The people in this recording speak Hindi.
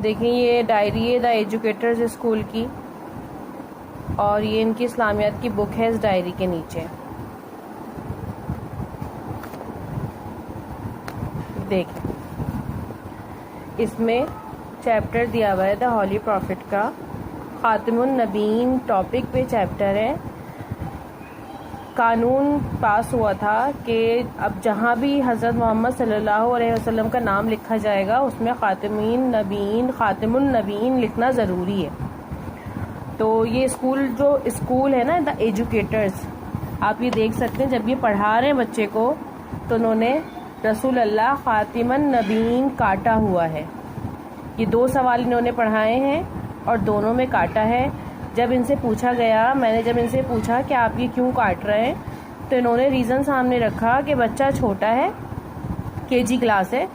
देखें ये डायरी है द एजुकेटर्स स्कूल की, और ये इनकी इस्लामियात की बुक है इस डायरी के नीचे। देखें इसमें चैप्टर दिया हुआ है द हॉली प्रॉफिट का, खातिमुन नबीन टॉपिक पे चैप्टर है। कानून पास हुआ था कि अब जहाँ भी हज़रत मोहम्मद सल्लल्लाहु अलैहि वसल्लम का नाम लिखा जाएगा उसमें खातिमुन नबीन लिखना ज़रूरी है। तो ये स्कूल है ना द एजुकेटर्स, आप ये देख सकते हैं जब ये पढ़ा रहे हैं बच्चे को तो उन्होंने रसूल अल्लाह खातिमुन नबीन काटा हुआ है। ये 2 सवाल इन्होंने पढ़ाए हैं और दोनों में काटा है। जब इनसे पूछा गया, मैंने जब इनसे पूछा कि आप ये क्यों काट रहे हैं, तो इन्होंने रीज़न सामने रखा कि बच्चा छोटा है, केजी क्लास है,